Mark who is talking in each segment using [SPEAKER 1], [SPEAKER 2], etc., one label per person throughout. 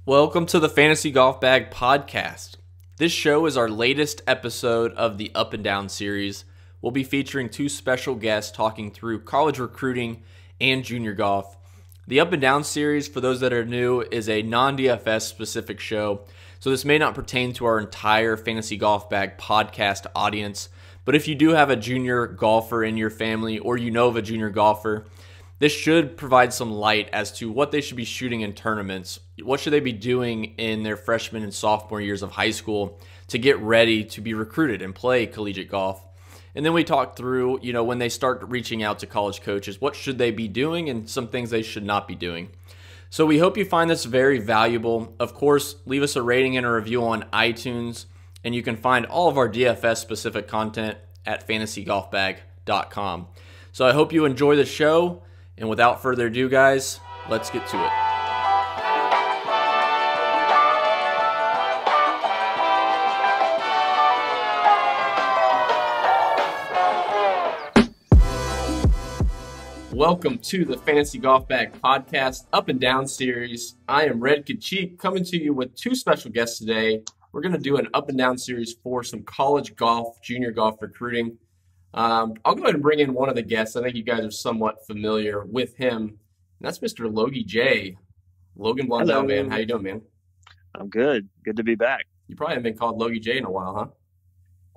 [SPEAKER 1] Welcome to the Fantasy Golf Bag Podcast. This show is our latest episode of the Up and Down series. We'll be featuring two special guests talking through college recruiting and junior golf. The Up and Down series, for those that are new, is a non-DFS specific show, so this may not pertain to our entire Fantasy Golf Bag podcast audience, but if you do have a junior golfer in your family or you know of a junior golfer, this should provide some light as to what they should be shooting in tournaments. What should they be doing in their freshman and sophomore years of high school to get ready to be recruited and play collegiate golf? And then we talk through, when they start reaching out to college coaches, what should they be doing and some things they should not be doing. So we hope you find this very valuable. Of course, leave us a rating and a review on iTunes, and you can find all of our DFS specific content at fantasygolfbag.com. So I hope you enjoy the show. And without further ado, guys, let's get to it. Welcome to the Fantasy Golf Bag Podcast Up and Down series. I am Red Kachik, coming to you with two special guests today. We're going to do an Up and Down series for some college golf, junior golf recruiting. I'll go ahead and bring in one of the guests. I think you guys are somewhat familiar with him, and that's Mr. Logie J. Logan Blundell,
[SPEAKER 2] Hello.
[SPEAKER 1] man. How you doing, man?
[SPEAKER 2] I'm good. Good to be back.
[SPEAKER 1] You probably haven't been called Logie J in a while, huh?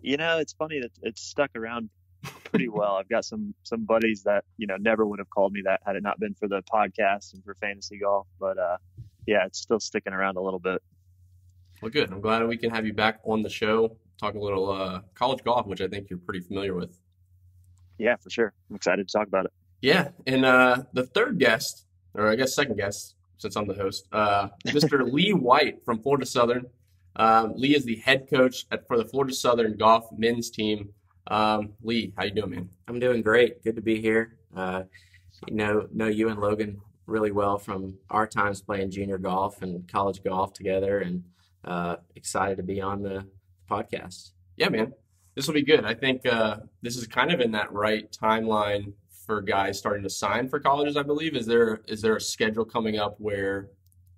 [SPEAKER 2] It's funny that it's stuck around pretty well. I've got some buddies that, never would have called me that had it not been for the podcast and for fantasy golf. But yeah, it's still sticking around a little bit.
[SPEAKER 1] Well, good. I'm glad we can have you back on the show, talk a little college golf, which I think you're pretty familiar with.
[SPEAKER 2] Yeah, for sure. I'm excited to talk about it.
[SPEAKER 1] Yeah, and the third guest, or I guess second guest, since I'm the host, Mr. Lee White from Florida Southern. Lee is the head coach for the Florida Southern golf men's team. Lee, how you doing, man?
[SPEAKER 3] I'm doing great. Good to be here. Know you and Logan really well from our times playing junior golf and college golf together, and excited to be on the podcast.
[SPEAKER 1] Yeah, man, this will be good. I think this is kind of in that right timeline for guys starting to sign for colleges, I believe. Is there a schedule coming up where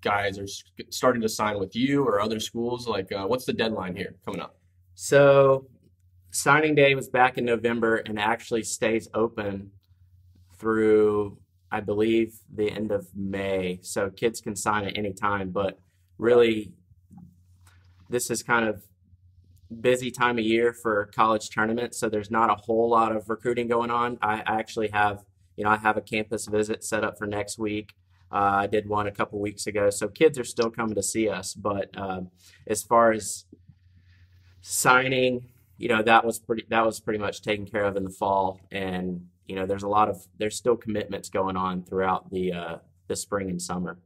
[SPEAKER 1] guys are starting to sign with you or other schools? Like, what's the deadline here coming up?
[SPEAKER 3] So, signing day was back in November and actually stays open through, I believe, the end of May. So, kids can sign at any time, but really, this is kind of busy time of year for college tournaments, so there's not a whole lot of recruiting going on. I actually have, I have a campus visit set up for next week. I did one a couple weeks ago, so kids are still coming to see us. But as far as signing, that was pretty much taken care of in the fall, and there's still commitments going on throughout the spring and summer.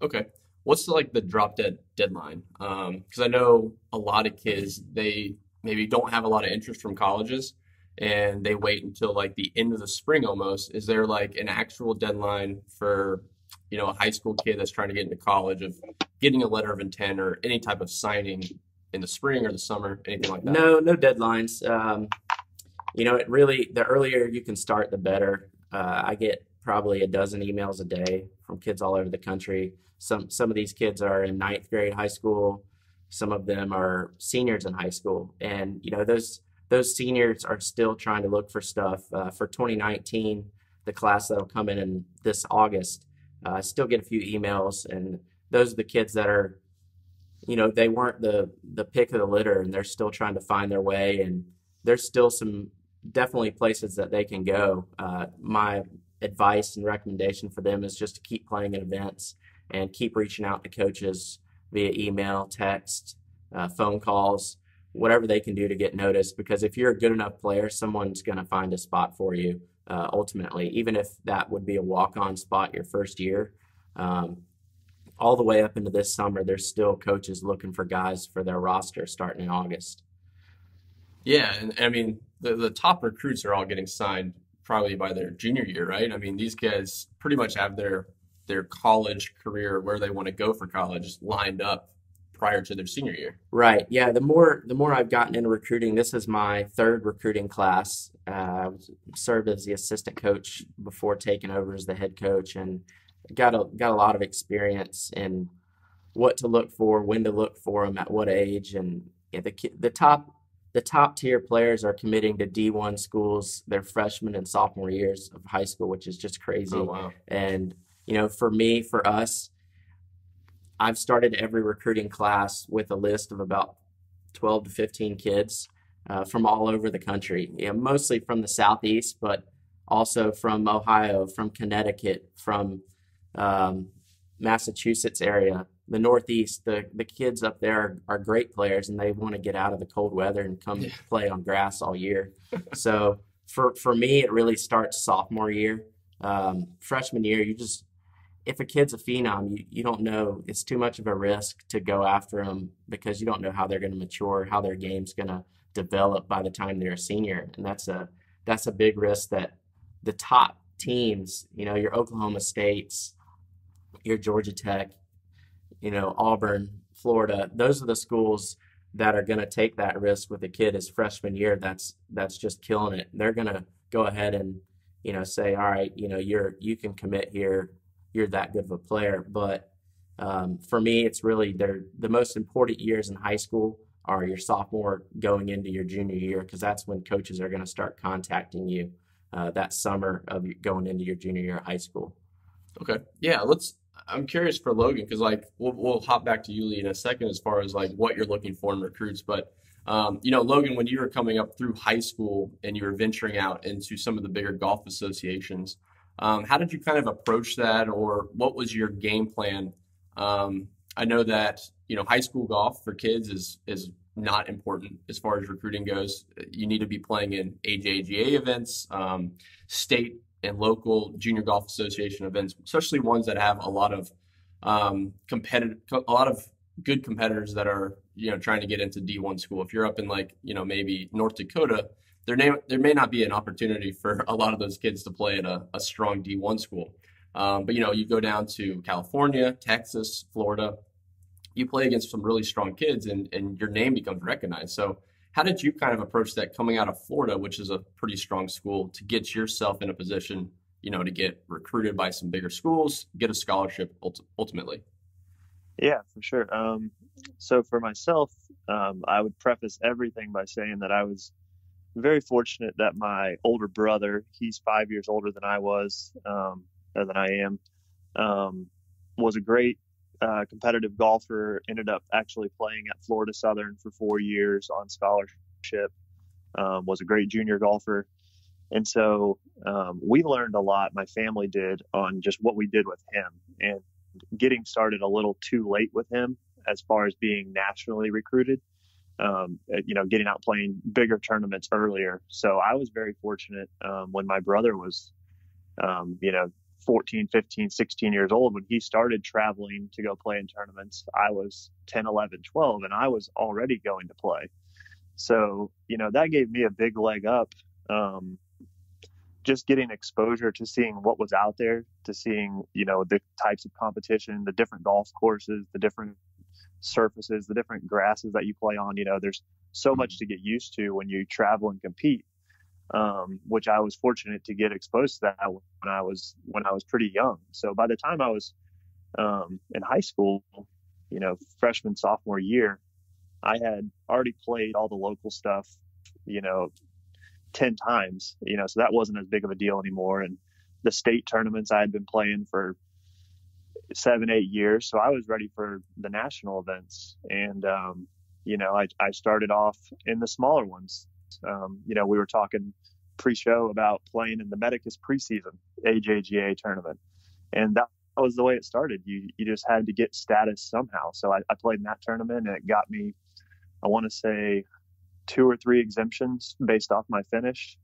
[SPEAKER 1] Okay. What's the drop dead deadline? Because I know a lot of kids, they maybe don't have a lot of interest from colleges and they wait until the end of the spring almost. Is there an actual deadline for, a high school kid that's trying to get into college of getting a letter of intent or any type of signing in the spring or the summer, anything like that?
[SPEAKER 3] No deadlines. It really, the earlier you can start, the better. I get probably a dozen emails a day from kids all over the country. Some of these kids are in ninth grade high school. Some of them are seniors in high school, and those seniors are still trying to look for stuff for 2019. The class that'll come in this August, I still get a few emails, and those are the kids that are, they weren't the pick of the litter, and they're still trying to find their way. And there's still some definitely places that they can go. My advice and recommendation for them is just to keep playing in events and keep reaching out to coaches via email, text, phone calls, whatever they can do to get noticed. Because if you're a good enough player, someone's going to find a spot for you ultimately, even if that would be a walk-on spot your first year. All the way up into this summer, there's still coaches looking for guys for their roster starting in August.
[SPEAKER 1] Yeah, and I mean, the top recruits are all getting signed probably by their junior year, right? I mean, these guys pretty much have their college career, where they want to go for college, lined up prior to their senior year.
[SPEAKER 3] Right. Yeah. The more I've gotten into recruiting, this is my third recruiting class. I served as the assistant coach before taking over as the head coach, and got a lot of experience in what to look for, when to look for them, at what age, and yeah, the top tier players are committing to D1 schools their freshman and sophomore years of high school, which is just
[SPEAKER 1] Oh,
[SPEAKER 3] crazy.
[SPEAKER 1] wow.
[SPEAKER 3] And for us, I've started every recruiting class with a list of about 12 to 15 kids from all over the country, mostly from the Southeast, but also from Ohio, from Connecticut, from um, Massachusetts area, the Northeast. The kids up there are great players, and they want to get out of the cold weather and come
[SPEAKER 1] Yeah.
[SPEAKER 3] play on grass all year. So for me, it really starts sophomore year. Freshman year, if a kid's a phenom, you don't know, it's too much of a risk to go after them because you don't know how they're going to mature, how their game's going to develop by the time they're a senior, and that's a big risk that the top teams, your Oklahoma States, your Georgia Tech, Auburn, Florida, those are the schools that are going to take that risk with a kid his freshman year. That's just killing it. They're going to go ahead and say, all right, you can commit here. You're that good of a player. But for me, it's really the most important years in high school are your sophomore going into your junior year, because that's when coaches are going to start contacting you that summer of going into your junior year of high school.
[SPEAKER 1] Okay. Yeah, I'm curious for Logan because like we'll hop back to you, Lee, in a second as far as like what you're looking for in recruits. But Logan, when you were coming up through high school and you were venturing out into some of the bigger golf associations, how did you kind of approach that, or what was your game plan? I know that high school golf for kids is not important as far as recruiting goes. You need to be playing in AJGA events, state and local junior golf association events, especially ones that have a lot of a lot of good competitors that are trying to get into D1 school. If you're up in like maybe North Dakota, there may not be an opportunity for a lot of those kids to play at a strong D1 school. But you go down to California, Texas, Florida, you play against some really strong kids, and your name becomes recognized. So how did you kind of approach that coming out of Florida, which is a pretty strong school, to get yourself in a position, to get recruited by some bigger schools, get a scholarship ultimately?
[SPEAKER 2] Yeah, for sure. So for myself, I would preface everything by saying that I was very fortunate that my older brother, he's 5 years older than I was, or than I am, was a great competitive golfer, ended up actually playing at Florida Southern for 4 years on scholarship, was a great junior golfer. And so we learned a lot, my family did, on just what we did with him, and getting started a little too late with him as far as being nationally recruited, getting out playing bigger tournaments earlier. So I was very fortunate when my brother was, 14, 15, 16 years old, when he started traveling to go play in tournaments. I was 10, 11, 12, and I was already going to play. So, that gave me a big leg up. Just getting exposure to seeing what was out there, to seeing, the types of competition, the different golf courses, the different surfaces, the different grasses that you play on. There's so much to get used to when you travel and compete, which I was fortunate to get exposed to that when I was pretty young. So by the time I was in high school, freshman, sophomore year, I had already played all the local stuff, 10 times, so that wasn't as big of a deal anymore. And the state tournaments I had been playing for 7, 8 years. So I was ready for the national events. And, I started off in the smaller ones. We were talking pre-show about playing in the Medicus preseason AJGA tournament. And that was the way it started. You just had to get status somehow. So I played in that tournament, and it got me, I want to say, 2 or 3 exemptions based off my finish.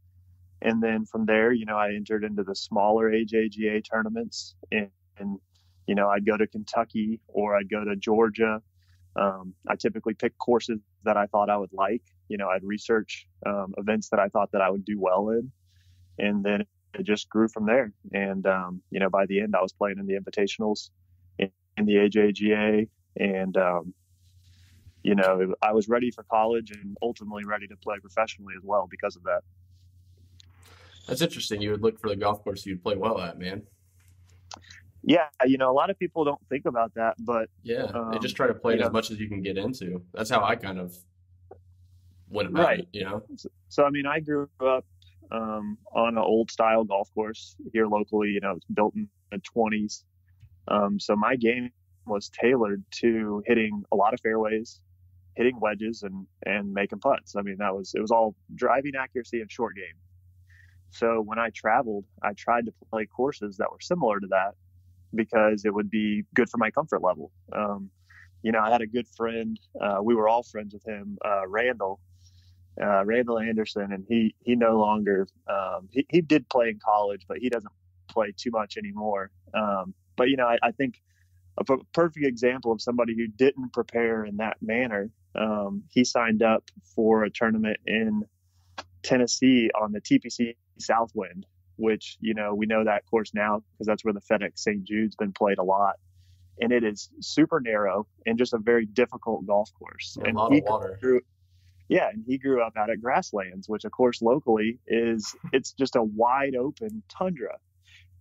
[SPEAKER 2] And then from there, I entered into the smaller AJGA tournaments, and I'd go to Kentucky or I'd go to Georgia. I typically pick courses that I thought I would like. I'd research events that I thought that I would do well in, and then it just grew from there. And by the end, I was playing in the invitationals in the AJGA, and I was ready for college and ultimately ready to play professionally as well because of that.
[SPEAKER 1] That's interesting. You would look for the golf course you'd play well at, man.
[SPEAKER 2] Yeah, a lot of people don't think about that, but
[SPEAKER 1] Yeah, they just
[SPEAKER 2] um,
[SPEAKER 1] try to play
[SPEAKER 2] you
[SPEAKER 1] it as
[SPEAKER 2] know,
[SPEAKER 1] much as you can get into. That's how I kind of went about
[SPEAKER 2] right.
[SPEAKER 1] it, you know?
[SPEAKER 2] So, I mean, I grew up on an old style golf course here locally. It's built in the 20s. So my game was tailored to hitting a lot of fairways, hitting wedges, and making putts. I mean, it was all driving accuracy and short game. So when I traveled, I tried to play courses that were similar to that because it would be good for my comfort level. I had a good friend. We were all friends with him, Randall Anderson, and he no longer he did play in college, but he doesn't play too much anymore. But I think a perfect example of somebody who didn't prepare in that manner. He signed up for a tournament in Tennessee on the TPC Southwind, which we know that course now because that's where the FedEx St. Jude's been played a lot, and it is super narrow and just a very difficult golf course.
[SPEAKER 1] Yeah, a
[SPEAKER 2] And
[SPEAKER 1] lot of water.
[SPEAKER 2] he grew up out at Grasslands, which of course locally it's just a wide open tundra.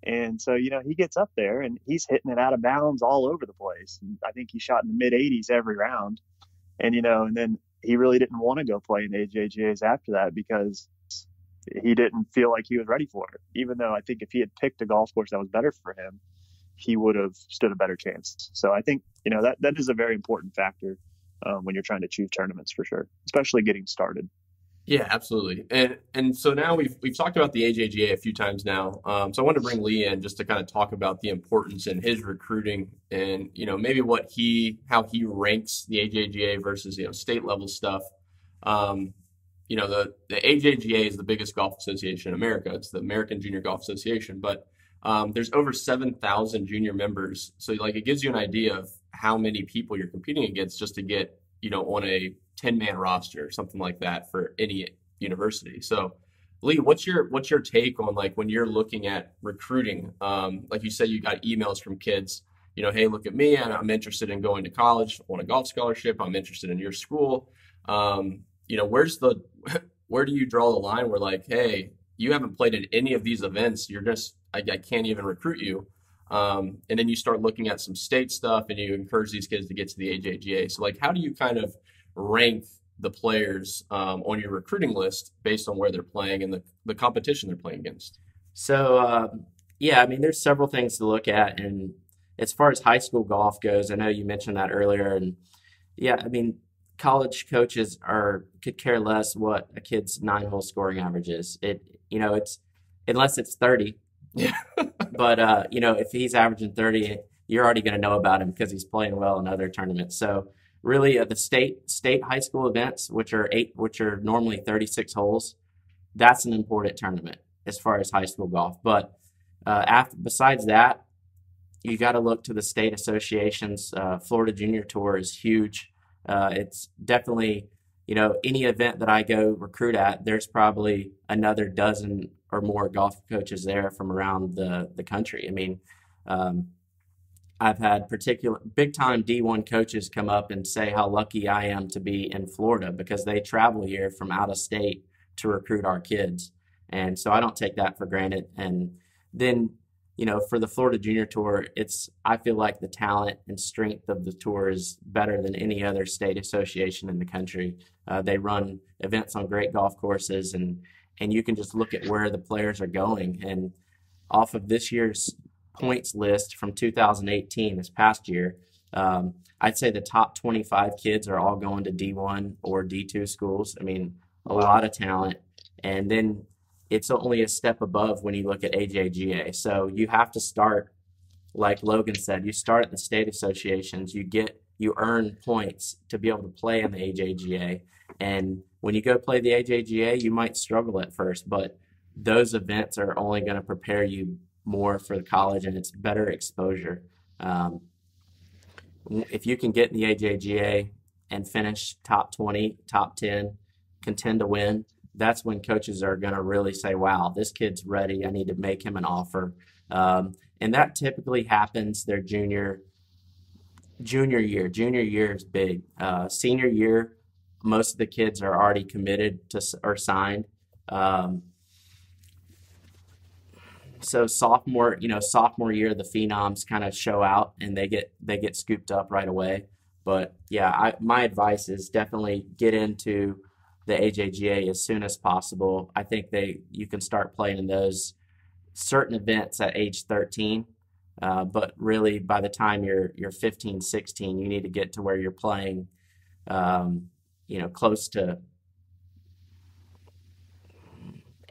[SPEAKER 2] And so, he gets up there and he's hitting it out of bounds all over the place. And I think he shot in the mid 80s every round. And then he really didn't want to go play in AJGAs after that because he didn't feel like he was ready for it. Even though I think if he had picked a golf course that was better for him, he would have stood a better chance. So I think, that is a very important factor when you're trying to choose tournaments for sure, especially getting started.
[SPEAKER 1] Yeah, absolutely. And so now we've talked about the AJGA a few times now. So I wanted to bring Lee in just to kind of talk about the importance in his recruiting and maybe how he ranks the AJGA versus state level stuff. The AJGA is the biggest golf association in America. It's the American Junior Golf Association, but there's over 7,000 junior members. So like it gives you an idea of how many people you're competing against just to get on a 10-man roster or something like that for any university. So, Lee, what's your take on like when you're looking at recruiting? Like you said, you got emails from kids, hey, look at me, and I'm interested in going to college, I want a golf scholarship, I'm interested in your school. Where do you draw the line where like, hey, you haven't played in any of these events, I can't even recruit you. And then you start looking at some state stuff and you encourage these kids to get to the AJGA. So like, how do you kind of rank the players on your recruiting list based on where they're playing and the competition they're playing against?
[SPEAKER 3] So, yeah, I mean, there's several things to look at. And as far as high school golf goes, I know you mentioned that earlier. And yeah, I mean, college coaches could care less what a kid's 9-hole scoring average is. It's unless it's 30.
[SPEAKER 1] Yeah.
[SPEAKER 3] But, if he's averaging 30, you're already going to know about him because he's playing well in other tournaments. So really the state high school events, which are normally 36 holes, that's an important tournament as far as high school golf. But besides that, you got to look to the state associations. Florida Junior Tour is huge. It's definitely, any event that I go recruit at, there's probably another dozen or more golf coaches there from around the country. I mean, I've had particular big time D1 coaches come up and say how lucky I am to be in Florida because they travel here from out of state to recruit our kids. And so I don't take that for granted. And then, for the Florida Junior Tour, I feel like the talent and strength of the tour is better than any other state association in the country. They run events on great golf courses and you can just look at where the players are going. And off of this year's points list from 2018, this past year, I'd say the top 25 kids are all going to D1 or D2 schools. I mean, a lot of talent. And then it's only a step above when you look at AJGA. So you have to start, like Logan said, you start at the state associations, you earn points to be able to play in the AJGA. And when you go play the AJGA, you might struggle at first, but those events are only going to prepare you more for the college and it's better exposure. If you can get in the AJGA and finish top 20, top 10, contend to win, that's when coaches are going to really say, wow, this kid's ready. I need to make him an offer. And that typically happens their junior year. Junior year is big. Senior year, most of the kids are already committed or signed. So sophomore year, the phenoms kind of show out and they get scooped up right away. But yeah, my advice is definitely get into the AJGA as soon as possible. I think you can start playing in those certain events at age 13. But really, by the time you're 15, 16, you need to get to where you're playing, close to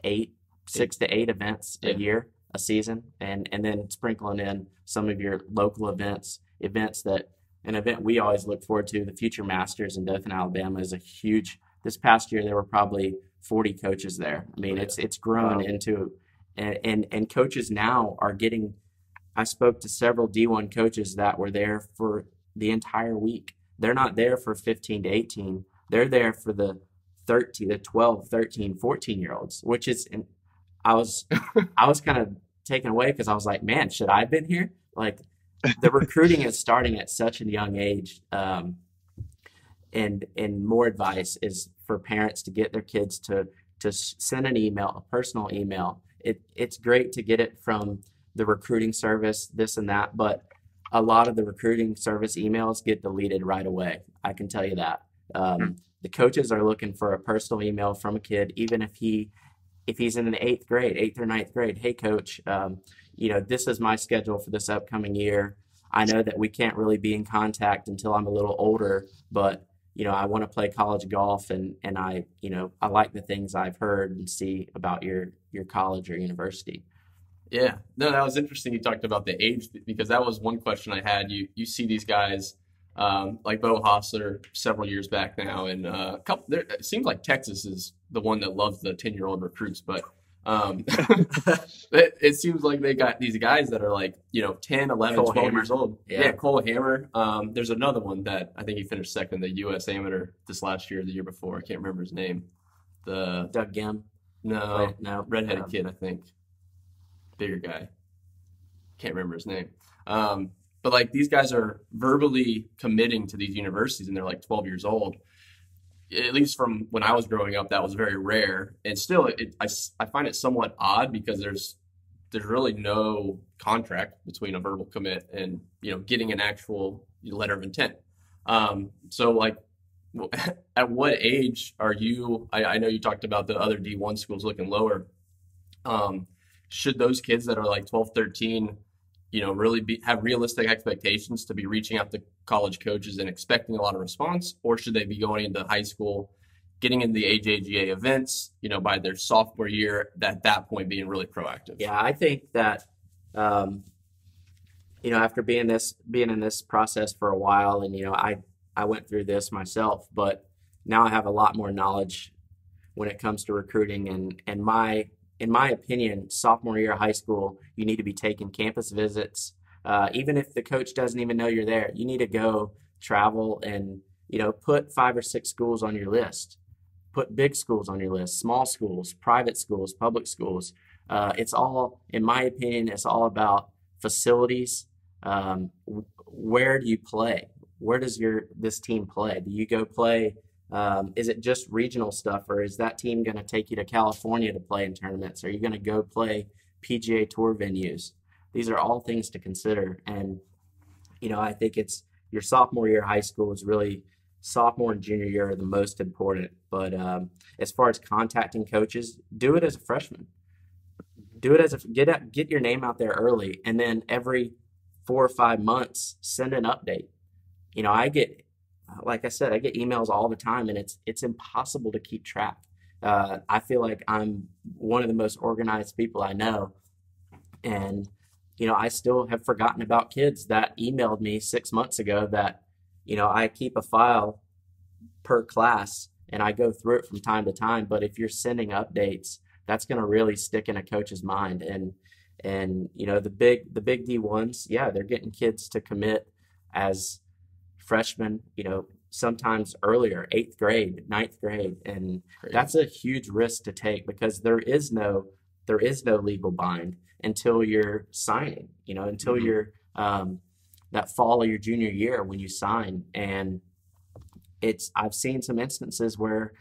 [SPEAKER 3] eight, 6 to 8 events a year, a season, and then sprinkling in some of your local events that an event we always look forward to, the Future Masters in Dothan, Alabama, is a huge. This past year, there were probably 40 coaches there. I mean, it's grown into, and coaches now are getting. I spoke to several D1 coaches that were there for the entire week. They're not there for 15 to 18. They're there for the 12, 13, 14-year-olds, which is, and I was kind of taken away because I was like, man, should I have been here? Like, the recruiting is starting at such a young age. And more advice is for parents to get their kids to send an email, a personal email. It's great to get it from the recruiting service, this and that, but a lot of the recruiting service emails get deleted right away. I can tell you that. The coaches are looking for a personal email from a kid, even if he's in an 8th or 9th grade. Hey, coach, this is my schedule for this upcoming year. I know that we can't really be in contact until I'm a little older, but I want to play college golf, and I like the things I've heard and see about your college or university.
[SPEAKER 1] Yeah, no, that was interesting. You talked about the age because that was one question I had. You see these guys like Bo Hostler several years back now, and it seems like Texas is the one that loves the 10-year-old recruits, but it seems like they got these guys that are like 10, 11,
[SPEAKER 3] Cole
[SPEAKER 1] 12
[SPEAKER 3] Hammer.
[SPEAKER 1] years old.
[SPEAKER 3] Yeah.
[SPEAKER 1] Cole Hammer. There's another one that I think he finished second, the U.S. Amateur this last year, or the year before. I can't remember his name.
[SPEAKER 3] Doug Gim.
[SPEAKER 1] No,
[SPEAKER 3] No,
[SPEAKER 1] redheaded kid, I think. Bigger guy. Can't remember his name. But like these guys are verbally committing to these universities and they're like 12 years old. At least from when I was growing up, that was very rare. And still, I find it somewhat odd because there's really no contract between a verbal commit and getting an actual letter of intent. So like, at what age are you? I know you talked about the other D1 schools looking lower. Should those kids that are like 12, 13, really have realistic expectations to be reaching out to college coaches and expecting a lot of response, or should they be going into high school, getting in the AJGA events, by their sophomore year, at that point being really proactive?
[SPEAKER 3] Yeah, I think that, after being in this process for a while, and I went through this myself, but now I have a lot more knowledge when it comes to recruiting, and in my opinion, sophomore year of high school, you need to be taking campus visits. Even if the coach doesn't even know you're there, you need to go travel and, put 5 or 6 schools on your list. Put big schools on your list, small schools, private schools, public schools. It's all, in my opinion, it's all about facilities. Where do you play? Where does this team play? Do you go play? Is it just regional stuff, or is that team going to take you to California to play in tournaments? Are you going to go play PGA Tour venues? These are all things to consider. And, I think it's your sophomore year of high school is really sophomore and junior year are the most important. But as far as contacting coaches, do it as a freshman. Do it get your name out there early, and then every 4 or 5 months, send an update. Like I said, I get emails all the time, and it's impossible to keep track. I feel like I'm one of the most organized people I know, and I still have forgotten about kids that emailed me 6 months ago that I keep a file per class and I go through it from time to time. But if you're sending updates, that's going to really stick in a coach's mind. And the big D1s, yeah, they're getting kids to commit as freshmen, sometimes earlier, 8th grade, 9th grade. And that's a huge risk to take because there is no legal bind until you're signing, until you're that fall of your junior year when you sign. And I've seen some instances where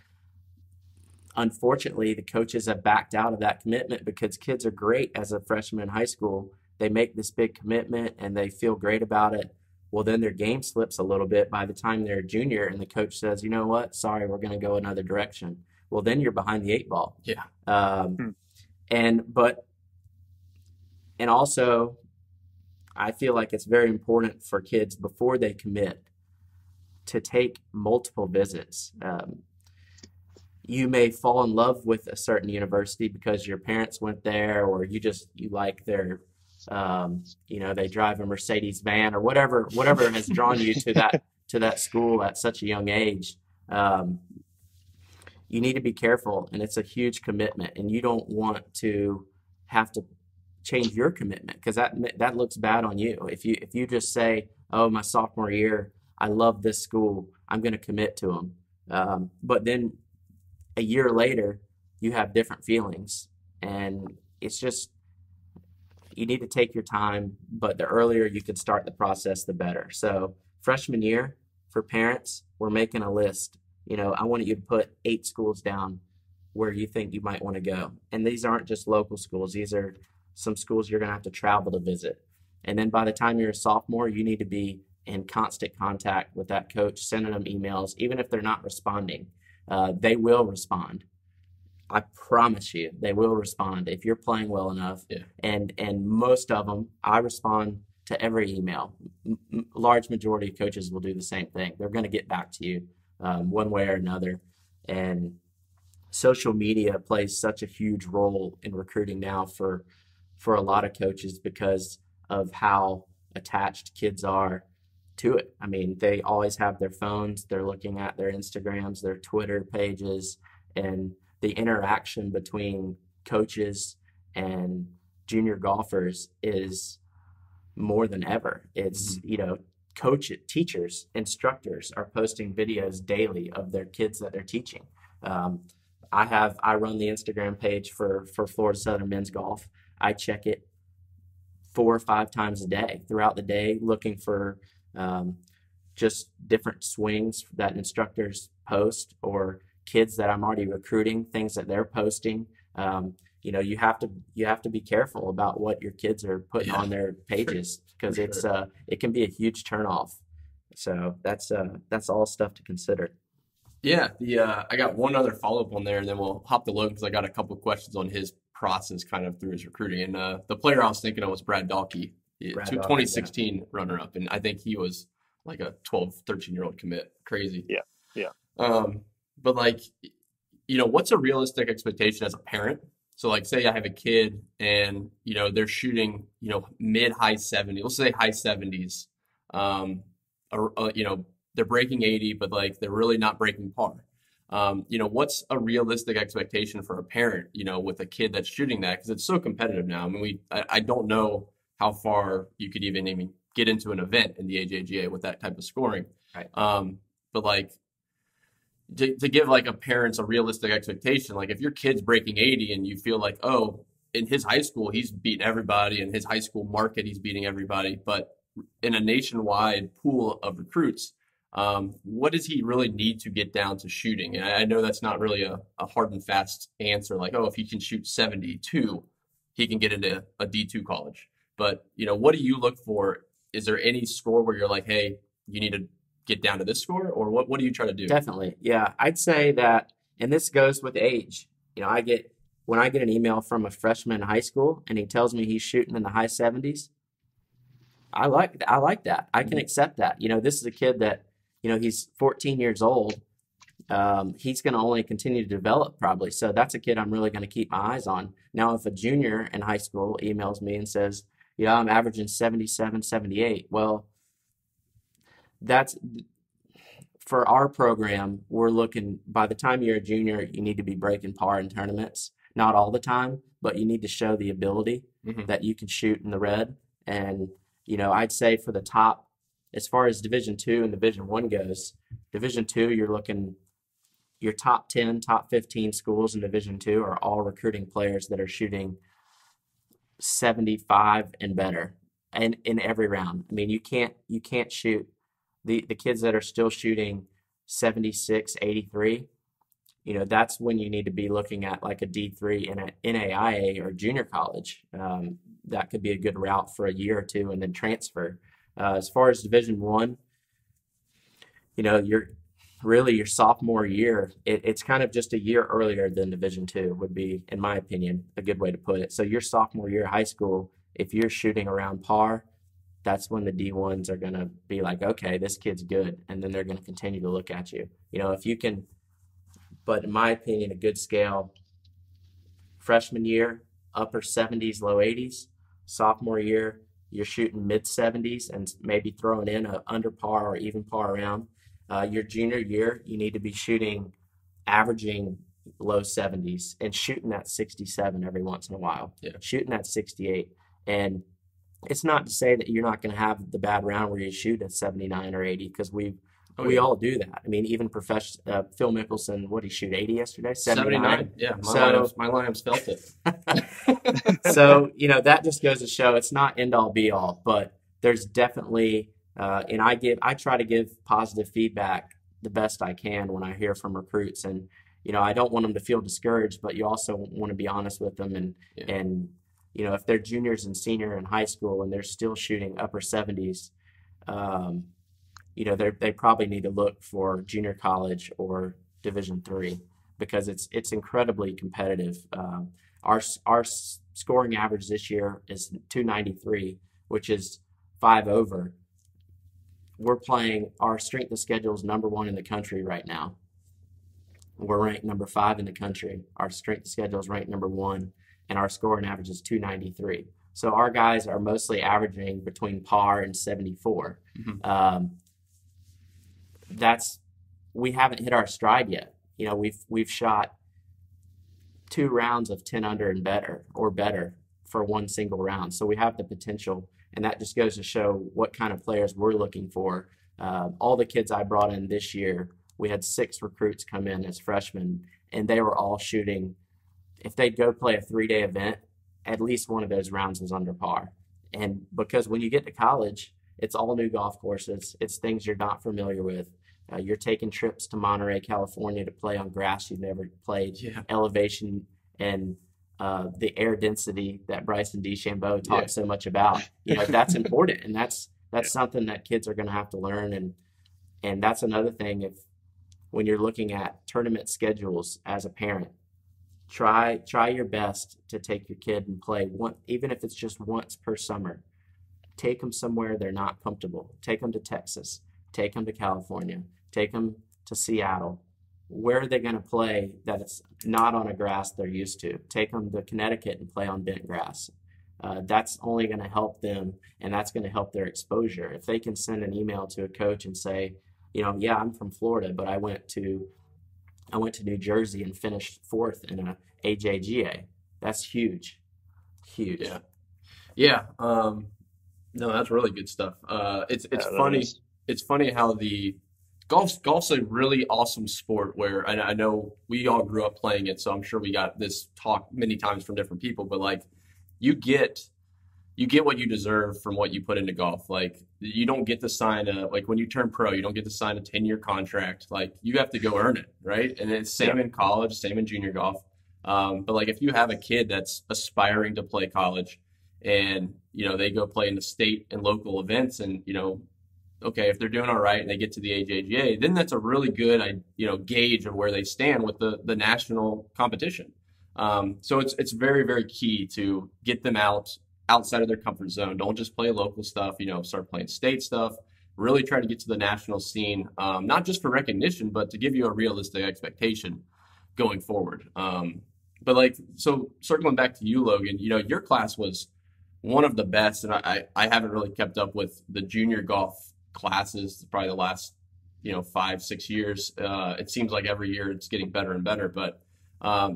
[SPEAKER 3] unfortunately, the coaches have backed out of that commitment because kids are great as a freshman in high school. They make this big commitment and they feel great about it. Well, then their game slips a little bit by the time they're a junior, and the coach says, you know what? Sorry, we're going to go another direction. Well, then you're behind the eight ball.
[SPEAKER 1] Yeah.
[SPEAKER 3] And also, I feel like it's very important for kids before they commit to take multiple visits. You may fall in love with a certain university because your parents went there, or you like their, they drive a Mercedes van or whatever has drawn you to that school at such a young age. You need to be careful, and it's a huge commitment, and you don't want to have to change your commitment because that looks bad on you. If you just say, oh, my sophomore year, I love this school, I'm going to commit to them. But then a year later, you have different feelings, and it's just, you need to take your time, but the earlier you can start the process, the better. So freshman year, for parents, we're making a list. I want you to put 8 schools down where you think you might want to go. And these aren't just local schools. These are some schools you're going to have to travel to visit. And then by the time you're a sophomore, you need to be in constant contact with that coach, sending them emails, even if they're not responding. They will respond. I promise you, they will respond if you're playing well enough.
[SPEAKER 1] Yeah.
[SPEAKER 3] And most of them, I respond to every email. Large majority of coaches will do the same thing. They're going to get back to you one way or another. And social media plays such a huge role in recruiting now for a lot of coaches because of how attached kids are to it. I mean, they always have their phones, they're looking at their Instagrams, their Twitter pages, and the interaction between coaches and junior golfers is more than ever. It's, teachers, instructors are posting videos daily of their kids that they're teaching. I run the Instagram page for Florida Southern Men's Golf. I check it 4 or 5 times a day throughout the day, looking for just different swings that instructors post or kids that I'm already recruiting, things that they're posting. You have to be careful about what your kids are putting on their pages because it can be a huge turnoff. So that's all stuff to consider.
[SPEAKER 1] Yeah, I got one other follow-up on there, and then we'll hop to Logan because I got a couple questions on his process kind of through his recruiting. And the player I was thinking of was Brad Dahlke, 2016 runner-up, and I think he was like a 12, 13-year-old commit. Crazy.
[SPEAKER 2] Yeah.
[SPEAKER 1] But what's a realistic expectation as a parent? So like, say I have a kid and, they're shooting, mid-high 70s, let's say high 70s, they're breaking 80, but like they're really not breaking par. What's a realistic expectation for a parent, with a kid that's shooting that? Because it's so competitive now. I mean, I don't know how far you could even get into an event in the AJGA with that type of scoring.
[SPEAKER 3] Right.
[SPEAKER 1] But like to give like a parents a realistic expectation, like if your kid's breaking 80 and you feel like, oh, in his high school, he's beating everybody, in his high school market, he's beating everybody, but in a nationwide pool of recruits, what does he really need to get down to shooting? And I know that's not really a hard and fast answer, like, oh, if he can shoot 72, he can get into a D2 college. But, what do you look for? Is there any score where you're like, hey, you need to get down to this score? Or what do you try to do?
[SPEAKER 3] Definitely. Yeah. I'd say that, and this goes with age. When I get an email from a freshman in high school and he tells me he's shooting in the high 70s, I like that. I can accept that. This is a kid that, he's 14 years old. He's going to only continue to develop probably. So that's a kid I'm really going to keep my eyes on. Now, if a junior in high school emails me and says, I'm averaging 77, 78. Well, that's for our program. We're looking, by the time you're a junior, you need to be breaking par in tournaments. Not all the time, but you need to show the ability that you can shoot in the red. And, I'd say for the top, as far as Division II and Division I goes, Division II, you're looking, your top 10, top 15 schools in Division II are all recruiting players that are shooting 75 and better, and in every round. I mean, you can't shoot the kids that are still shooting 76, 83. that's when you need to be looking at like a D3 in a NAIA or junior college. That could be a good route for a year or two and then transfer. As far as Division One, your sophomore year, it's kind of just a year earlier than Division Two would be, in my opinion, a good way to put it. So your sophomore year of high school, if you're shooting around par, that's when the D1s are going to be like, okay, this kid's good. And then they're going to continue to look at you. If you can, but in my opinion, a good scale, freshman year, upper 70s, low 80s. Sophomore year, you're shooting mid 70s and maybe throwing in a under par or even par around. Your junior year, you need to be averaging low 70s and shooting at 67 every once in a while.
[SPEAKER 1] Yeah.
[SPEAKER 3] Shooting at 68. And it's not to say that you're not going to have the bad round where you shoot at 79 or 80, because we all do that. I mean, even Phil Mickelson, what did he shoot, 80 yesterday? 79?
[SPEAKER 1] Yeah, my lineups felt it.
[SPEAKER 3] So, that just goes to show it's not end all be all, but there's definitely, and I try to give positive feedback the best I can when I hear from recruits. And, I don't want them to feel discouraged, but you also want to be honest with them. And if they're juniors and senior in high school and they're still shooting upper 70s, they probably need to look for junior college or Division III, because it's incredibly competitive. Our scoring average this year is 293, which is 5 over. We're playing, our strength of schedule is number 1 in the country right now. We're ranked number 5 in the country. Our strength of schedule is ranked number 1, and our scoring average is 293. So our guys are mostly averaging between par and 74. Mm-hmm. We haven't hit our stride yet. We've shot 2 rounds of 10 under and better for one single round. So we have the potential, and that just goes to show what kind of players we're looking for. All the kids I brought in this year, we had 6 recruits come in as freshmen, and they were all shooting. If they'd go play a 3-day event, at least one of those rounds was under par. And because when you get to college, it's all new golf courses. It's things you're not familiar with. You're taking trips to Monterey, California to play on grass you've never played. Yeah. Elevation and the air density that Bryson DeChambeau talks so much about. That's important, and that's something that kids are going to have to learn. And that's another thing. When you're looking at tournament schedules as a parent, try your best to take your kid and play one, even if it's just once per summer. Take them somewhere they're not comfortable. Take them to Texas. Take them to California. Take them to Seattle. Where are they going to play that it's not on a grass they're used to? Take them to Connecticut and play on bent grass. That's only going to help them, and that's going to help their exposure. If they can send an email to a coach and say, I'm from Florida, but I went to New Jersey and finished 4th in a AJGA. That's huge.
[SPEAKER 1] Yeah. No, that's really good stuff. It's funny. It's funny how the golf's a really awesome sport where I know we all grew up playing it, so I'm sure we got this talk many times from different people, but like you get what you deserve from what you put into golf. Like you don't get to sign like when you turn pro, you don't get to sign a 10-year contract. Like you have to go earn it, right? And it's same in college, same in junior golf. But like if you have a kid that's aspiring to play college and, they go play in the state and local events and, okay, if they're doing all right and they get to the AJGA, then that's a really good, gauge of where they stand with the national competition. So it's very, very key to get them outside of their comfort zone. Don't just play local stuff, start playing state stuff, really try to get to the national scene, not just for recognition, but to give you a realistic expectation going forward. But like, so circling back to you, Logan, your class was one of the best, and I haven't really kept up with the junior golf classes probably the last 5-6 years. It seems like every year it's getting better and better, but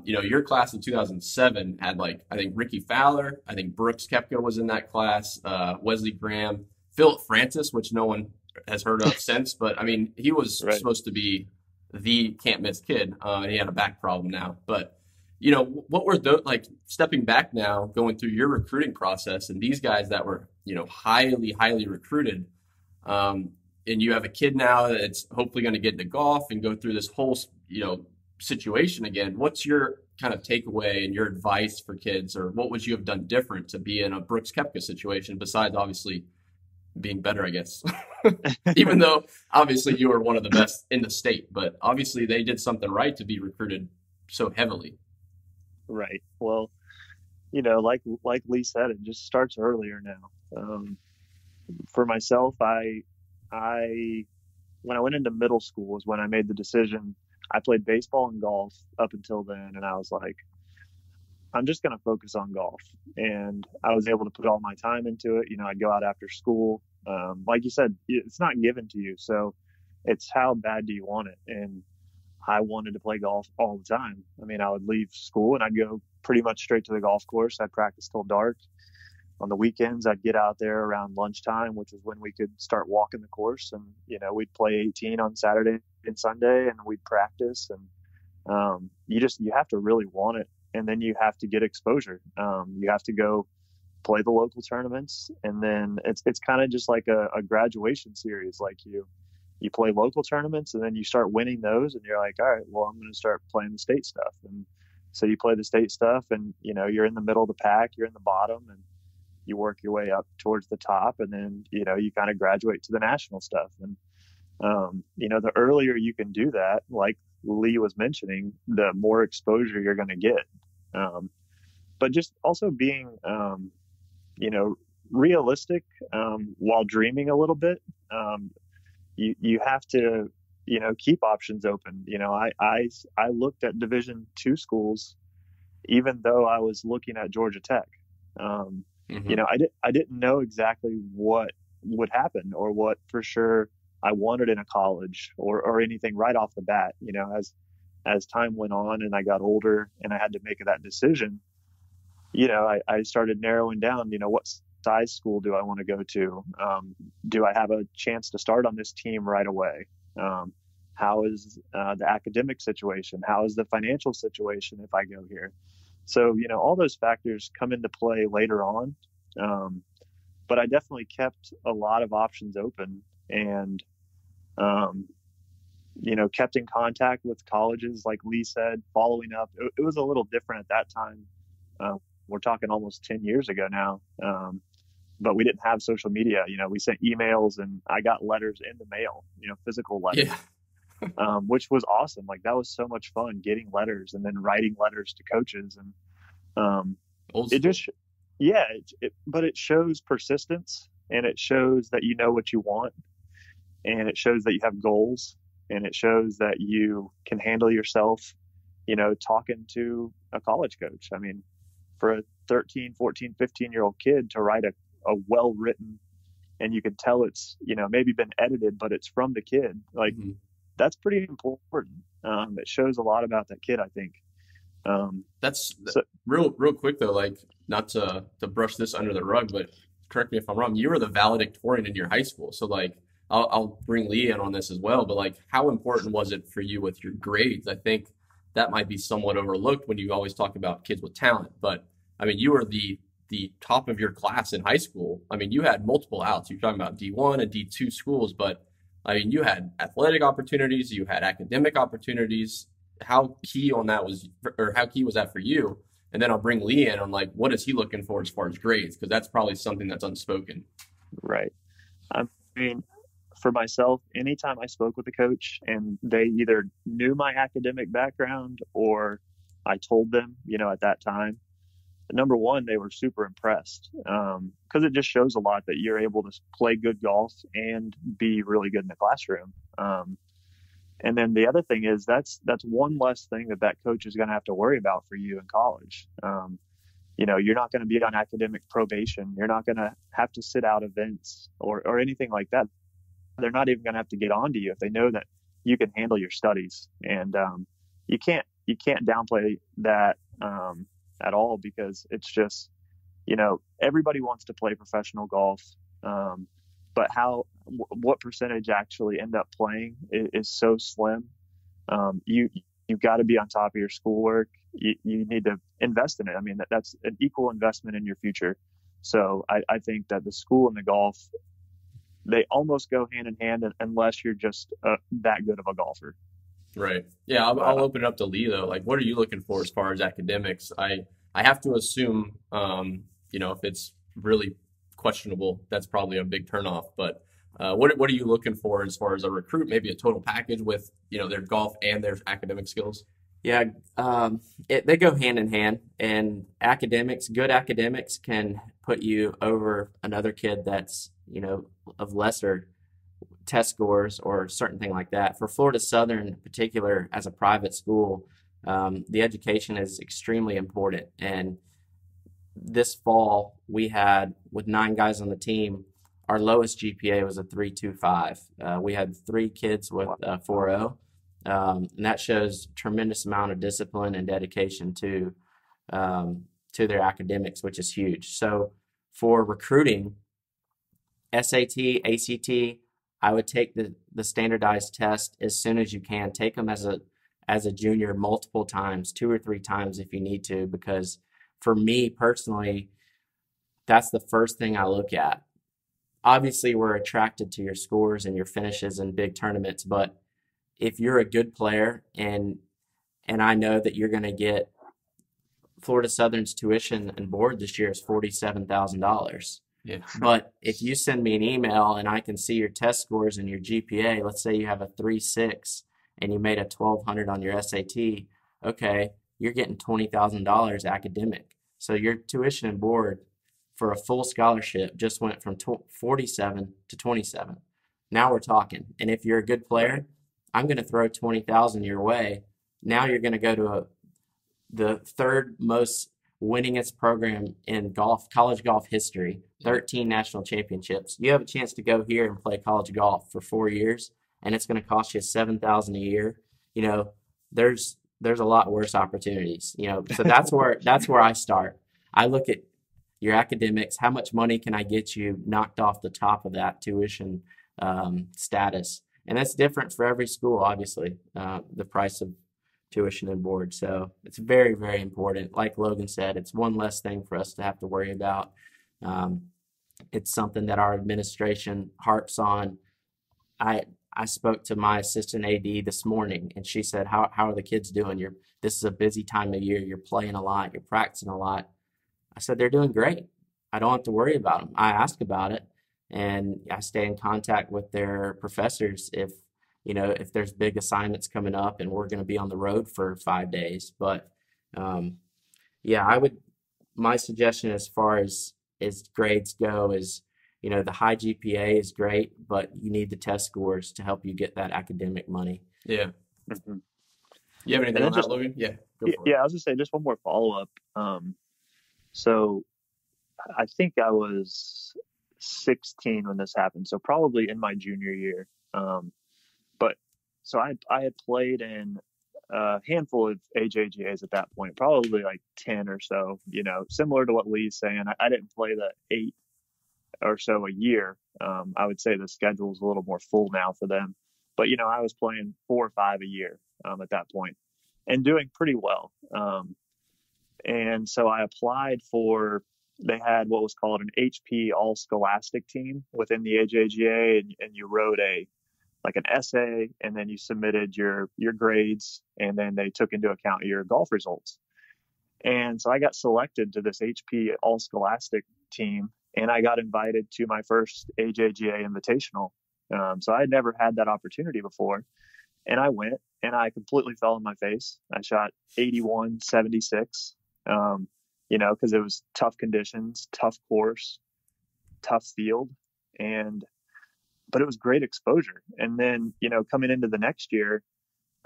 [SPEAKER 1] your class in 2007 had I think Ricky Fowler, I think Brooks Koepka was in that class, Wesley Graham, Philip Francis, which no one has heard of since, but I mean he was supposed to be the can't miss kid, and he had a back problem now. But what were those, stepping back now, going through your recruiting process and these guys that were highly recruited, and you have a kid now that's hopefully going to get into golf and go through this whole situation again, what's your kind of takeaway and your advice for kids, or what would you have done different to be in a Brooks Koepka situation besides obviously being better, I guess? Even though obviously you were one of the best in the state, but obviously they did something right to be recruited so heavily.
[SPEAKER 2] Right. Well, like Lee said, it just starts earlier now. For myself, I when I went into middle school was when I made the decision. I played baseball and golf up until then, and I was like, I'm just going to focus on golf. And I was able to put all my time into it. I'd go out after school. Like you said, it's not given to you. So it's how bad do you want it? And I wanted to play golf all the time. I mean, I would leave school and I'd go pretty much straight to the golf course. I'd practice till dark. On the weekends, I'd get out there around lunchtime, which is when we could start walking the course. And, we'd play 18 on Saturday and Sunday, and we'd practice. And you have to really want it. And then you have to get exposure. You have to go play the local tournaments. And then it's kind of just like a graduation series. Like you play local tournaments, and then you start winning those, and you're like, all right, well, I'm going to start playing the state stuff. And so you play the state stuff, and, you're in the middle of the pack, you're in the bottom, and you work your way up towards the top, and then, you kind of graduate to the national stuff. And, the earlier you can do that, like Lee was mentioning, the more exposure you're going to get. But just also being, realistic, while dreaming a little bit. You have to, keep options open. I looked at Division II schools, even though I was looking at Georgia Tech. I didn't know exactly what would happen or what for sure I wanted in a college or anything right off the bat. As time went on and I got older and I had to make that decision, I started narrowing down, what size school do I want to go to? Do I have a chance to start on this team right away? How is the academic situation? How is the financial situation if I go here? So, all those factors come into play later on. But I definitely kept a lot of options open and, kept in contact with colleges, like Lee said, following up. It was a little different at that time. We're talking almost 10 years ago now. But we didn't have social media. We sent emails, and I got letters in the mail, physical letters, which was awesome. Like, that was so much fun, getting letters and then writing letters to coaches. And it just, but it shows persistence, and it shows that you know what you want, and it shows that you have goals, and it shows that you can handle yourself, talking to a college coach. I mean, for a 13, 14, 15-year-old kid to write a well-written, and you can tell it's, maybe been edited, but it's from the kid. Like, that's pretty important. It shows a lot about that kid, I think.
[SPEAKER 1] That's real quick though, like, not to brush this under the rug, but correct me if I'm wrong, you were the valedictorian in your high school. So like, I'll bring Lee in on this as well, but like, how important was it for you with your grades? I think that might be somewhat overlooked when you always talk about kids with talent, but I mean, you were the top of your class in high school. I mean, you had multiple outs. You're talking about D1 and D2 schools, but I mean, you had athletic opportunities, you had academic opportunities. How key on that was, or how key was that for you? And then I'll bring Lee in on like, what is he looking for as far as grades? Because that's probably something that's unspoken.
[SPEAKER 2] Right. I mean, for myself, anytime I spoke with a coach and they either knew my academic background or I told them, at that time, number one, they were super impressed because it just shows a lot that you're able to play good golf and be really good in the classroom. And then the other thing is that's one less thing that coach is going to have to worry about for you in college. You're not going to be on academic probation. You're not going to have to sit out events or anything like that. They're not even going to have to get onto you if they know that you can handle your studies. And you can't downplay that at all, because it's just, everybody wants to play professional golf. But what percentage actually end up playing is so slim. You've got to be on top of your schoolwork. You need to invest in it. I mean, that's an equal investment in your future. So I think that the school and the golf, they almost go hand in hand unless you're just that good of a golfer.
[SPEAKER 1] Right. Yeah, I'll open it up to Lee though. Like, what are you looking for as far as academics? I have to assume, if it's really questionable, that's probably a big turnoff. But what are you looking for as far as a recruit? Maybe a total package with their golf and their academic skills.
[SPEAKER 3] Yeah, they go hand in hand, and good academics can put you over another kid that's, of lesser test scores or certain thing like that. For Florida Southern in particular, as a private school, the education is extremely important. And this fall, we had, with 9 guys on the team, our lowest GPA was a 3.25. We had 3 kids with 4.0. And that shows tremendous amount of discipline and dedication to their academics, which is huge. So for recruiting, SAT, ACT, I would take the standardized test as soon as you can. Take them as a junior multiple times, 2 or 3 times if you need to, because for me personally, that's the first thing I look at. Obviously, we're attracted to your scores and your finishes in big tournaments, but if you're a good player and I know that you're going to get Florida Southern's tuition and board this year is $47,000.
[SPEAKER 1] Yeah.
[SPEAKER 3] But if you send me an email and I can see your test scores and your GPA, let's say you have a 3.6 and you made a 1,200 on your SAT, okay, you're getting $20,000 academic. So your tuition and board for a full scholarship just went from 47 to 27. Now we're talking. And if you're a good player, I'm going to throw 20,000 your way. Now you're going to go to the 3rd most winningest program in college golf history, 13 national championships. You have a chance to go here and play college golf for 4 years, and it's going to cost you $7,000 a year. There's a lot worse opportunities. So that's where I start. I look at your academics. How much money can I get you knocked off the top of that tuition status? And that's different for every school, obviously, the price of tuition and board. So it's very, very important. Like Logan said, it's one less thing for us to have to worry about. It's something that our administration harps on. I spoke to my assistant AD this morning, and she said, how are the kids doing? This is a busy time of year. You're playing a lot. You're practicing a lot. I said, they're doing great. I don't have to worry about them. I ask about it, and I stay in contact with their professors if there's big assignments coming up and we're going to be on the road for 5 days. But my suggestion as far as grades go is, the high GPA is great, but you need the test scores to help you get that academic money.
[SPEAKER 1] Yeah.
[SPEAKER 2] Mm-hmm.
[SPEAKER 1] You have anything on that, Logan? Yeah. Go for it.
[SPEAKER 2] I was just saying, just one more follow-up. So I think I was 16 when this happened, so probably in my junior year. But so I had played in a handful of AJGAs at that point, probably like 10 or so, similar to what Lee's saying. I didn't play the 8 or so a year. I would say the schedule is a little more full now for them, but I was playing 4 or 5 a year at that point and doing pretty well. And so I applied they had what was called an HP All Scholastic team within the AJGA, and you wrote an essay, and then you submitted your grades, and then they took into account your golf results. And so I got selected to this HP All Scholastic team, and I got invited to my first AJGA Invitational. So I had never had that opportunity before, and I went, and I completely fell on my face. I shot 81.76, because it was tough conditions, tough course, tough field, but it was great exposure. And then, coming into the next year,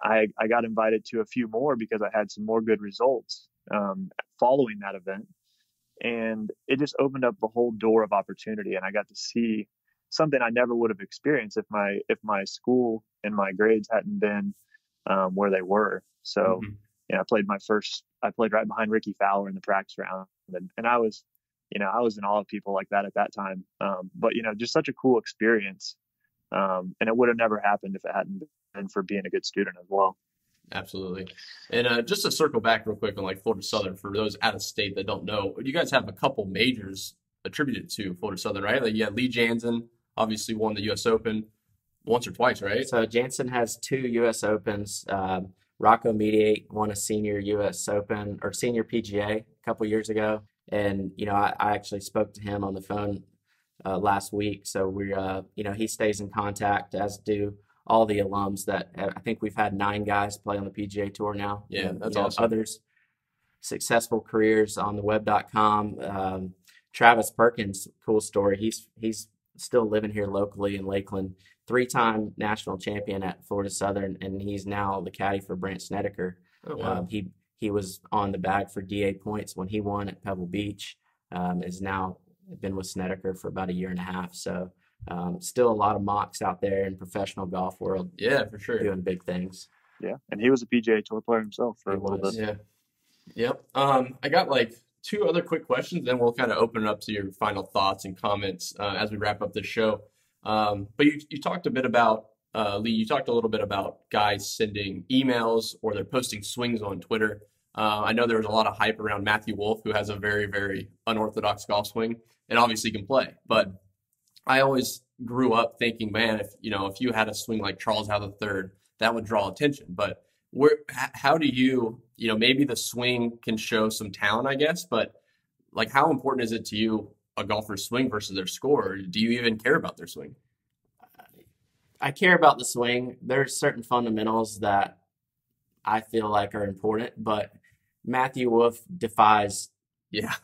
[SPEAKER 2] I got invited to a few more because I had some more good results following that event. And it just opened up a whole door of opportunity. And I got to see something I never would have experienced if my school and my grades hadn't been where they were. So, I played right behind Ricky Fowler in the practice round. And I was in awe of people like that at that time. But, just such a cool experience. And it would have never happened if it hadn't been for being a good student as well.
[SPEAKER 1] Absolutely. And just to circle back real quick on Florida Southern, for those out of state that don't know, you guys have a couple majors attributed to Florida Southern, right? You had Lee Janzen, obviously won the U.S. Open. once or twice, right?
[SPEAKER 3] So Jansen has 2 U.S. Opens. Rocco Mediate won a senior U.S. Open or senior PGA a couple years ago, and I actually spoke to him on the phone last week. So he stays in contact, as do all the alums that I think we've had 9 guys play on the PGA Tour now.
[SPEAKER 1] Yeah,
[SPEAKER 3] and,
[SPEAKER 1] that's awesome.
[SPEAKER 3] Others successful careers on the web.com. Travis Perkins, cool story. He's still living here locally in Lakeland. 3-time national champion at Florida Southern, and he's now the caddy for Brant Snedeker.
[SPEAKER 1] Oh, wow.
[SPEAKER 3] He was on the bag for DA points when he won at Pebble Beach. Is now been with Snedeker for about a year and a half. So still a lot of mocks out there in professional golf world.
[SPEAKER 1] Yeah, for sure.
[SPEAKER 3] Doing big things.
[SPEAKER 2] Yeah, and he was a PGA Tour player himself for a little bit.
[SPEAKER 1] Yeah. Yep. I got like 2 other quick questions, then we'll kind of open it up to your final thoughts and comments as we wrap up this show. But you talked a bit about, Lee, you talked a little bit about guys sending emails or they're posting swings on Twitter. I know there was a lot of hype around Matthew Wolff, who has a very, very unorthodox golf swing and obviously can play. But I always grew up thinking, man, if you had a swing like Charles Howell III, that would draw attention. But how do you, maybe the swing can show some talent, I guess, but like how important is it to you, a golfer's swing versus their score? Do you even care about their swing?
[SPEAKER 3] I care about the swing. There's certain fundamentals that I feel like are important, but Matthew Wolff defies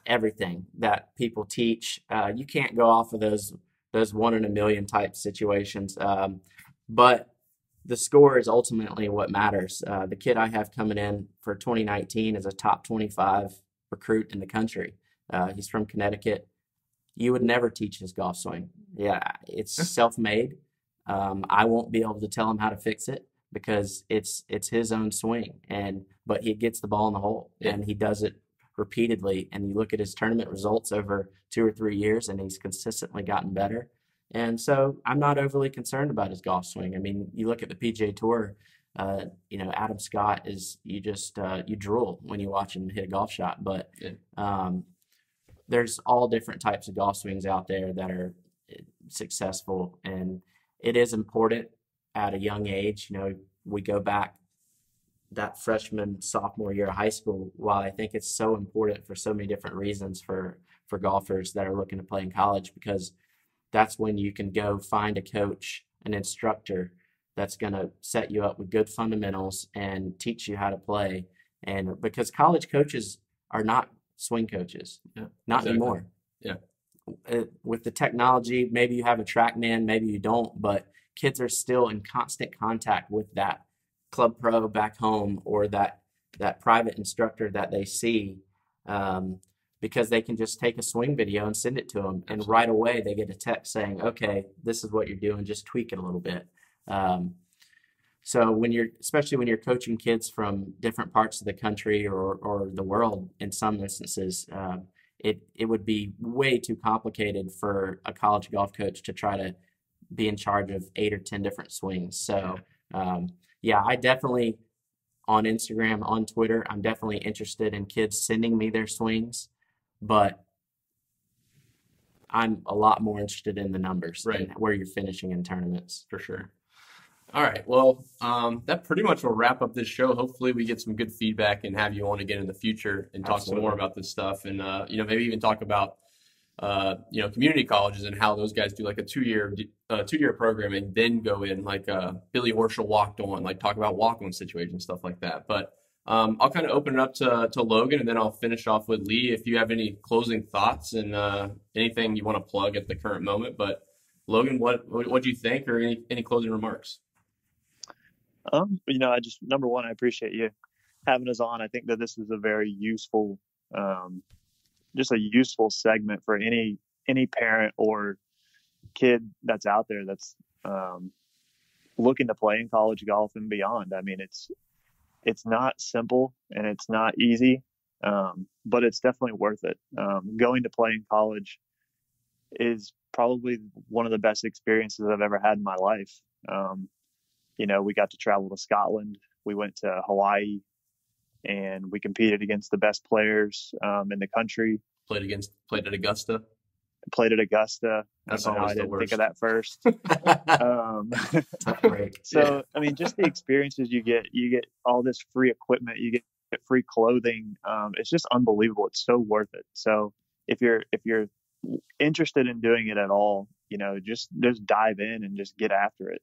[SPEAKER 3] everything that people teach. You can't go off of those 1 in a million type situations. But the score is ultimately what matters. The kid I have coming in for 2019 is a top 25 recruit in the country. He's from Connecticut. You would never teach his golf swing. Yeah, it's self-made. I won't be able to tell him how to fix it because it's his own swing. But he gets the ball in the hole, and he does it repeatedly. And you look at his tournament results over 2 or 3 years, and he's consistently gotten better. And so I'm not overly concerned about his golf swing. I mean, you look at the PGA Tour, Adam Scott you drool when you watch him hit a golf shot. But there's all different types of golf swings out there that are successful, and it is important at a young age. We go back that freshman, sophomore year of high school. While I think it's so important for so many different reasons for golfers that are looking to play in college, because that's when you can go find a coach, an instructor that's going to set you up with good fundamentals and teach you how to play. And because college coaches are not swing coaches, not anymore.
[SPEAKER 1] Yeah.
[SPEAKER 3] With the technology, maybe you have a TrackMan, maybe you don't, but kids are still in constant contact with that club pro back home or that private instructor that they see, because they can just take a swing video and send it to them. And right away they get a text saying, okay, this is what you're doing, just tweak it a little bit. So especially when you're coaching kids from different parts of the country or the world, in some instances, it would be way too complicated for a college golf coach to try to be in charge of 8 or 10 different swings. So, I definitely, on Instagram, on Twitter, I'm definitely interested in kids sending me their swings, but I'm a lot more interested in the numbers and where you're finishing in tournaments.
[SPEAKER 1] For sure. All right. Well, that pretty much will wrap up this show. Hopefully we get some good feedback and have you on again in the future and talk some more about this stuff. And, maybe even talk about, community colleges and how those guys do like a two-year program and then go in like Billy Horschel walked on, like talk about walk-on situations, stuff like that. But I'll kind of open it up to Logan, and then I'll finish off with Lee if you have any closing thoughts and anything you want to plug at the current moment. But Logan, what do you think, or any closing remarks?
[SPEAKER 2] Number one, I appreciate you having us on. I think that this is a very useful, just a useful segment for any parent or kid that's out there that's looking to play in college golf and beyond. I mean, it's not simple and it's not easy, but it's definitely worth it. Going to play in college is probably one of the best experiences I've ever had in my life. We got to travel to Scotland. We went to Hawaii, and we competed against the best players in the country.
[SPEAKER 1] Played at Augusta.
[SPEAKER 2] played at Augusta.
[SPEAKER 1] That's
[SPEAKER 2] I don't know how I
[SPEAKER 1] always the
[SPEAKER 2] didn't
[SPEAKER 1] worst.
[SPEAKER 2] think of that first.
[SPEAKER 3] Tough break.
[SPEAKER 2] So, I mean, just the experiences you get all this free equipment, you get free clothing. It's just unbelievable. It's so worth it. So if you're interested in doing it at all, just dive in and just get after it.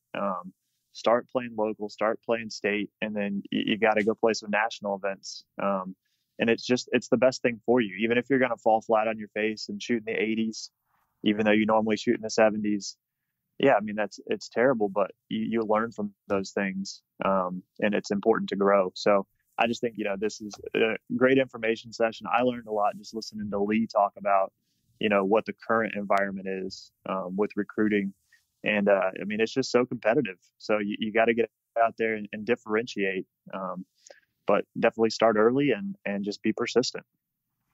[SPEAKER 2] Start playing local, start playing state, and then you got to go play some national events. And it's the best thing for you, even if you're going to fall flat on your face and shoot in the 80s, even though you normally shoot in the 70s. Yeah, I mean, it's terrible, but you learn from those things, and it's important to grow. So I just think, this is a great information session. I learned a lot just listening to Lee talk about, what the current environment is with recruiting. And I mean, it's just so competitive. So you got to get out there and differentiate, but definitely start early and just be persistent.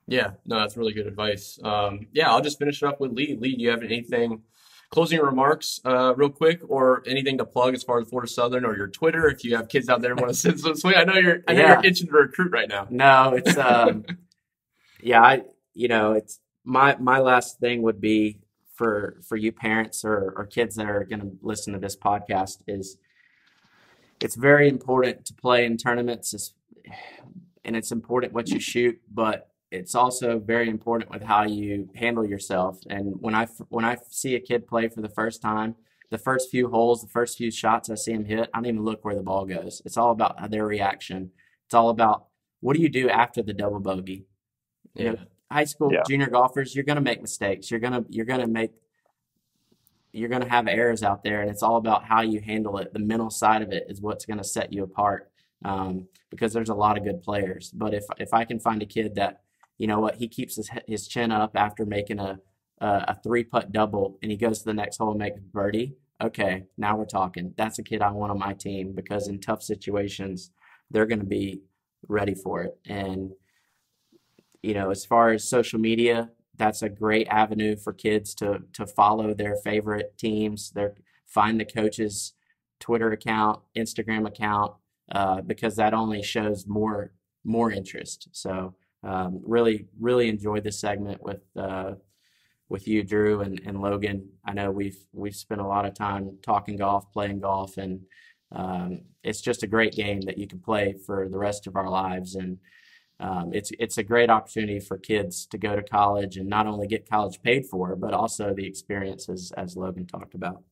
[SPEAKER 1] Yeah, no, that's really good advice. Yeah, I'll just finish it up with Lee. Lee, do you have anything, closing remarks real quick, or anything to plug as far as Florida Southern or your Twitter if you have kids out there who want to send some swing? I know you're itching to recruit right now.
[SPEAKER 3] No, it's it's my last thing would be for you parents or kids that are going to listen to this podcast is it's very important to play in tournaments, and it's important what you shoot, but it's also very important with how you handle yourself. And when I see a kid play for the first time, the first few holes, the first few shots I see him hit, I don't even look where the ball goes. It's all about their reaction. It's all about what do you do after the double bogey.
[SPEAKER 1] Yeah.
[SPEAKER 3] High school junior golfers, you're going to make mistakes. You're going to have errors out there, and it's all about how you handle it. The mental side of it is what's going to set you apart, because there's a lot of good players. But if I can find a kid that, he keeps his chin up after making a 3-putt double, and he goes to the next hole and makes birdie, okay, now we're talking. That's a kid I want on my team, because in tough situations, they're going to be ready for it. And as far as social media, that's a great avenue for kids to follow their favorite teams. Find the coach's Twitter account, Instagram account, because that only shows more interest. So really, really enjoyed this segment with you, Drew, and Logan. I know we've spent a lot of time talking golf, playing golf, and it's just a great game that you can play for the rest of our lives. And it's a great opportunity for kids to go to college and not only get college paid for, but also the experiences, as Logan talked about.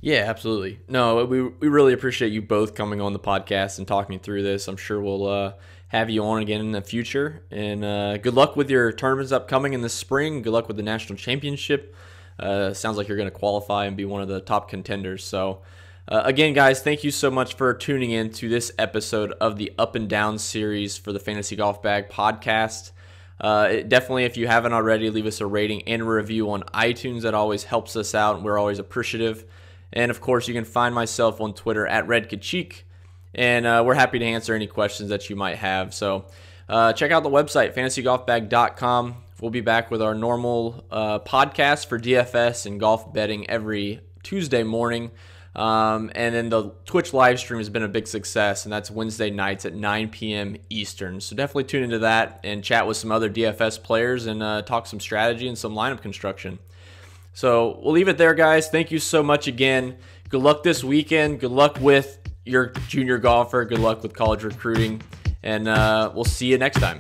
[SPEAKER 1] Yeah, absolutely. No, we really appreciate you both coming on the podcast and talking through this. I'm sure we'll have you on again in the future. And good luck with your tournaments upcoming in the spring. Good luck with the national championship. Sounds like you're going to qualify and be one of the top contenders. So again, guys, thank you so much for tuning in to this episode of the Up and Down series for the Fantasy Golf Bag podcast. Definitely, if you haven't already, leave us a rating and a review on iTunes. That always helps us out, and we're always appreciative. And, of course, you can find myself on Twitter at RedKachik, and we're happy to answer any questions that you might have. So check out the website, fantasygolfbag.com. We'll be back with our normal podcast for DFS and golf betting every Tuesday morning. And then the Twitch live stream has been a big success, and that's Wednesday nights at 9 p.m. Eastern. So definitely tune into that and chat with some other DFS players and talk some strategy and some lineup construction. So we'll leave it there, guys. Thank you so much again. Good luck this weekend. Good luck with your junior golfer. Good luck with college recruiting. And we'll see you next time.